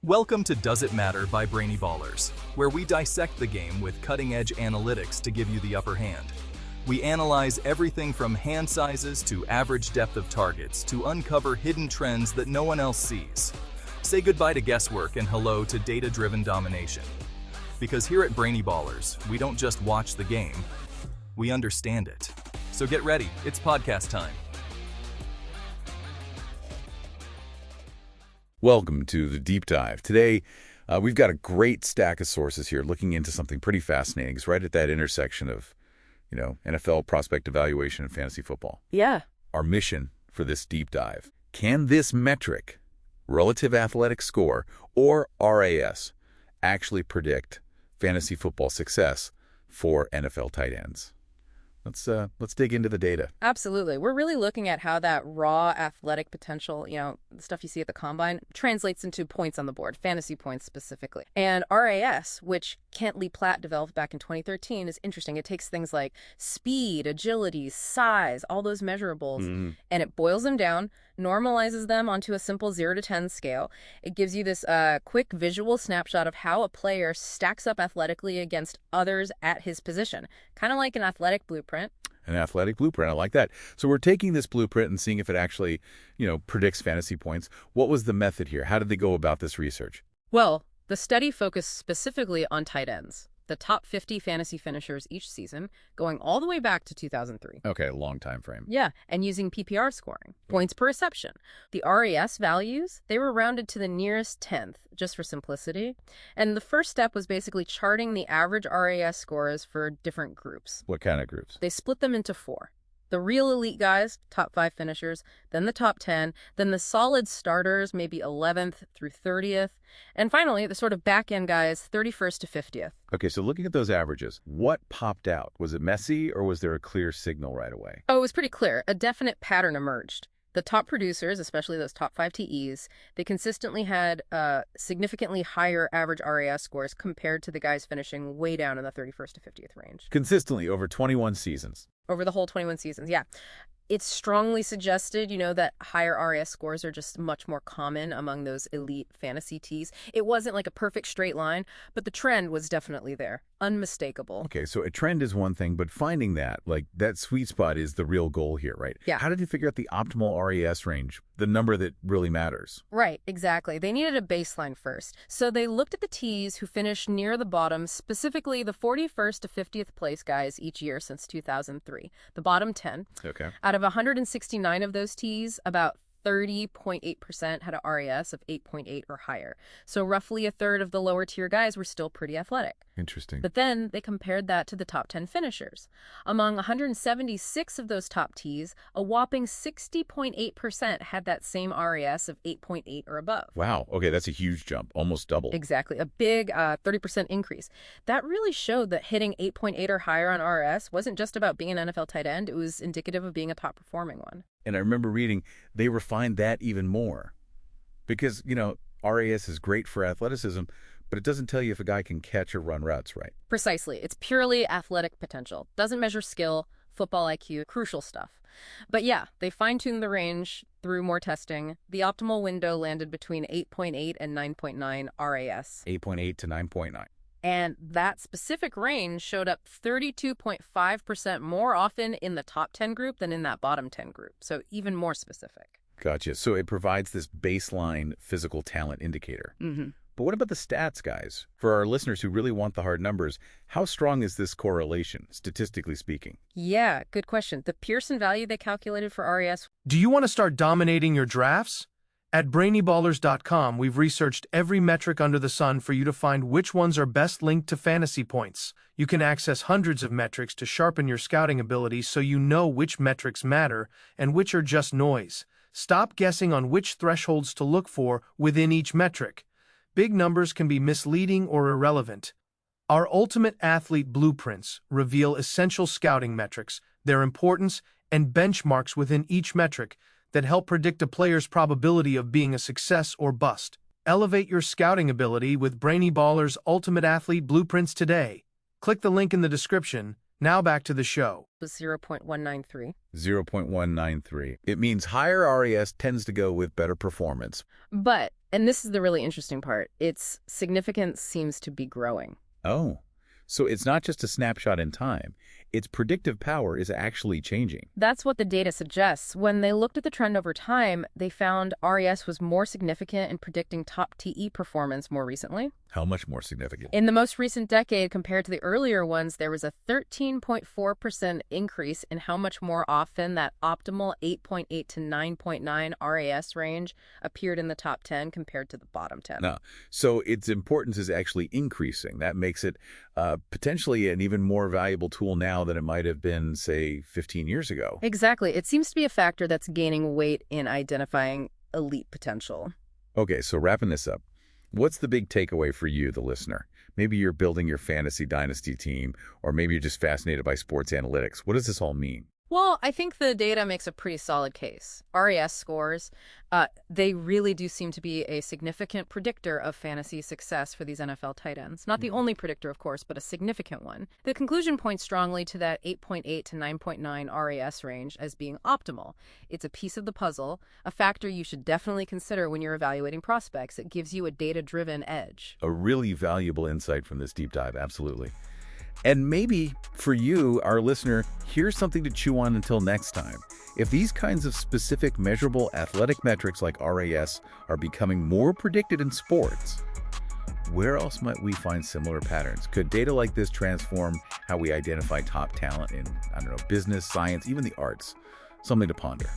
Welcome to Does It Matter by Brainy Ballers, where we dissect the game with cutting-edge analytics to give you the upper hand. We analyze everything from hand sizes to average depth of targets to uncover hidden trends that no one else sees. Say goodbye to guesswork and hello to data-driven domination. Because here at Brainy Ballers, we don't just watch the game, we understand it. So get ready, it's podcast time. Welcome to the Deep Dive. Today, we've got a great stack of sources here looking into something pretty fascinating. It's right at that intersection of, NFL prospect evaluation and fantasy football. Yeah. Our mission for this deep dive. Can this metric, relative athletic score, or R.A.S., actually predict fantasy football success for NFL tight ends? Let's dig into the data. Absolutely. We're really looking at how that raw athletic potential, the stuff you see at the combine, translates into points on the board, fantasy points specifically. And R.A.S., which Kent Lee Platt developed back in 2013, is interesting. It takes things like speed, agility, size, all those measurables, and it boils them down, normalizes them onto a simple 0 to 10 scale. It gives you this quick visual snapshot of how a player stacks up athletically against others at his position, kind of like an athletic blueprint. An athletic blueprint. I like that. So we're taking this blueprint and seeing if it actually, predicts fantasy points. What was the method here? How did they go about this research? Well, the study focused specifically on tight ends, the top 50 fantasy finishers each season, going all the way back to 2003. Okay, long time frame. Yeah, and using PPR scoring, points per reception. The R.A.S. values, they were rounded to the nearest 10th, just for simplicity. And the first step was basically charting the average R.A.S. scores for different groups. What kind of groups? They split them into 4. The real elite guys, top 5 finishers, then the top 10, then the solid starters, maybe 11th through 30th, and finally, the sort of back-end guys, 31st to 50th. Okay, so looking at those averages, what popped out? Was it messy, or was there a clear signal right away? Oh, it was pretty clear. A definite pattern emerged. The top producers, especially those top 5 TEs, they consistently had significantly higher average R.A.S. scores compared to the guys finishing way down in the 31st to 50th range. Consistently over 21 seasons. Over the whole 21 seasons, yeah. It's strongly suggested, that higher R.A.S. scores are just much more common among those elite fantasy tees. It wasn't like a perfect straight line, but the trend was definitely there. Unmistakable. Okay, so a trend is one thing, but finding that sweet spot is the real goal here, right? Yeah. How did you figure out the optimal R.A.S. range, the number that really matters? Right, exactly. They needed a baseline first. So they looked at the tees who finished near the bottom, specifically the 41st to 50th place guys each year since 2003, the bottom 10. Okay. Out of 169 of those tees, about 30.8% had a R.A.S. of 8.8 or higher. So roughly a third of the lower tier guys were still pretty athletic. Interesting. But then they compared that to the top 10 finishers. Among 176 of those top tees, a whopping 60.8% had that same R.A.S. of 8.8 or above. Wow. Okay, that's a huge jump, almost double. Exactly. A big 30% increase. That really showed that hitting 8.8 or higher on R.S. wasn't just about being an NFL tight end. It was indicative of being a top performing one. And I remember reading they refined that even more. Because, R.A.S. is great for athleticism, but it doesn't tell you if a guy can catch or run routes right. Precisely. It's purely athletic potential. Doesn't measure skill, football IQ, crucial stuff. But yeah, they fine-tuned the range through more testing. The optimal window landed between 8.8 and 9.9 R.A.S. 8.8 to 9.9. And that specific range showed up 32.5% more often in the top 10 group than in that bottom 10 group. So even more specific. Gotcha. So it provides this baseline physical talent indicator. Mm-hmm. But what about the stats, guys? For our listeners who really want the hard numbers, how strong is this correlation, statistically speaking? Yeah, good question. The Pearson value they calculated for R.A.S. Do you want to start dominating your drafts? At brainyballers.com, we've researched every metric under the sun for you to find which ones are best linked to fantasy points. You can access hundreds of metrics to sharpen your scouting abilities so you know which metrics matter and which are just noise. Stop guessing on which thresholds to look for within each metric. Big numbers can be misleading or irrelevant. Our Ultimate Athlete Blueprints reveal essential scouting metrics, their importance, and benchmarks within each metric that help predict a player's probability of being a success or bust. Elevate your scouting ability with Brainy Ballers' Ultimate Athlete Blueprints today. Click the link in the description. Now back to the show. Was 0.193. 0.193. It means higher R.A.S. tends to go with better performance. But And this is the really interesting part. Its significance seems to be growing. Oh, so it's not just a snapshot in time. Its predictive power is actually changing. That's what the data suggests. When they looked at the trend over time, they found R.A.S. was more significant in predicting top TE performance more recently. How much more significant? In the most recent decade, compared to the earlier ones, there was a 13.4% increase in how much more often that optimal 8.8 to 9.9 R.A.S. range appeared in the top 10 compared to the bottom 10. No. So its importance is actually increasing. That makes it potentially an even more valuable tool now than it might have been, say, 15 years ago. Exactly. It seems to be a factor that's gaining weight in identifying elite potential. Okay, so wrapping this up, what's the big takeaway for you, the listener? Maybe you're building your fantasy dynasty team, or maybe you're just fascinated by sports analytics. What does this all mean? Well, I think the data makes a pretty solid case. R.A.S. scores, they really do seem to be a significant predictor of fantasy success for these NFL tight ends. Not the only predictor, of course, but a significant one. The conclusion points strongly to that 8.8 to 9.9 R.A.S. range as being optimal. It's a piece of the puzzle, a factor you should definitely consider when you're evaluating prospects. It gives you a data-driven edge. A really valuable insight from this deep dive, absolutely. And maybe for you, our listener, here's something to chew on until next time. If these kinds of specific measurable athletic metrics like R.A.S. are becoming more predicted in sports, where else might we find similar patterns? Could data like this transform how we identify top talent in, business, science, even the arts? Something to ponder.